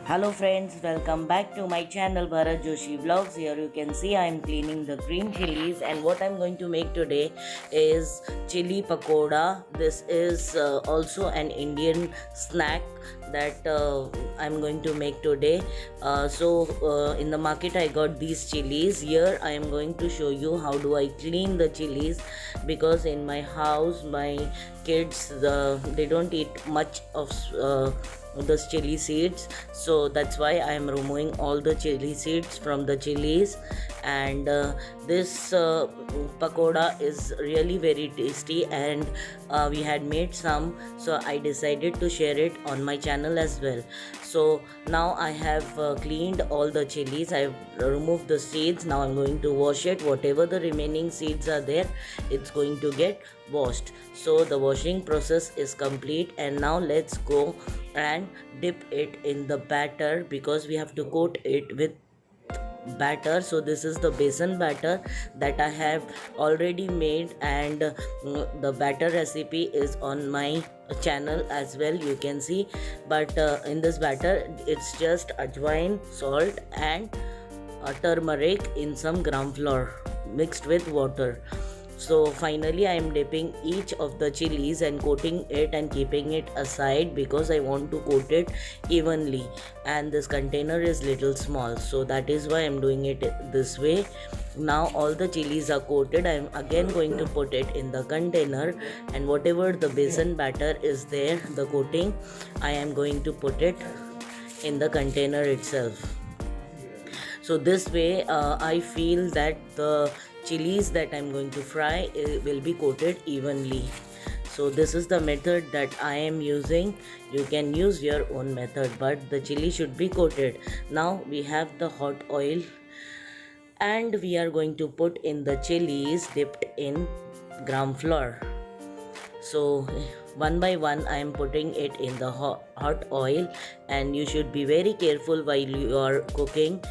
Hello friends, welcome back to my channel Bharat Joshi Vlogs. Here you can see I am cleaning the green chilies, and what I am going to make today is chili pakoda. This is also an Indian snack that I am going to make today. In the market I got these chilies. Here I am going to show you how do I clean the chilies, because in my house my kids they don't eat much of the chili seeds, so that's why I am removing all the chili seeds from the chilies. And this pakoda is really very tasty, and we had made some, so I decided to share it on my channel as well. So now I have cleaned all the chilies. I've removed the seeds. Now I'm going to wash it. Whatever the remaining seeds are there, it's going to get washed. So the washing process is complete, and now let's go and dip it in the batter, because we have to coat it with batter. So this is the besan batter that I have already made, and the batter recipe is on my channel as well, you can see. But in this batter it's just ajwain, salt and turmeric in some gram flour mixed with water. So finally I am dipping each of the chilies and coating it and keeping it aside, because I want to coat it evenly, and this container is little small, so that is why I am doing it this way. Now all the chilies are coated. I am again going to put it in the container, and whatever the besan batter is there, the coating, I am going to put it in the container itself. So this way I feel that the chilies that I'm going to fry will be coated evenly. So this is the method that I am using. You can use your own method, but the chili should be coated. Now we have the hot oil, and we are going to put in the chilies dipped in gram flour. So one by one I am putting it in the hot oil, and you should be very careful while you are cooking.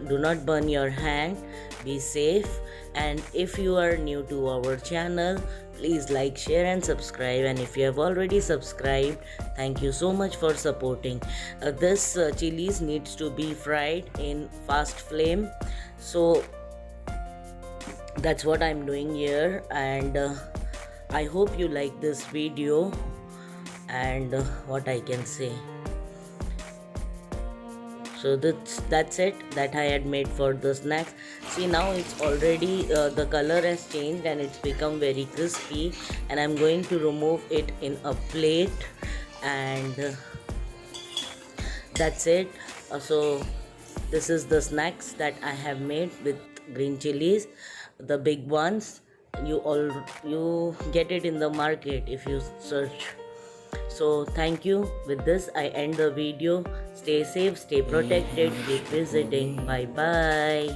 Do not burn your hand, be safe. And if you are new to our channel, please like, share and subscribe. And if you have already subscribed, thank you so much for supporting. This chilies needs to be fried in fast flame, so that's what I'm doing here. And I hope you like this video, and what I can say. So that's it that I had made for the snacks. See, now it's already the color has changed and it's become very crispy, and I'm going to remove it in a plate, and that's it. So this is the snacks that I have made with green chilies, the big ones. You get it in the market if you search. So thank you. With this I end the video. Stay safe, stay protected, keep visiting. Bye bye.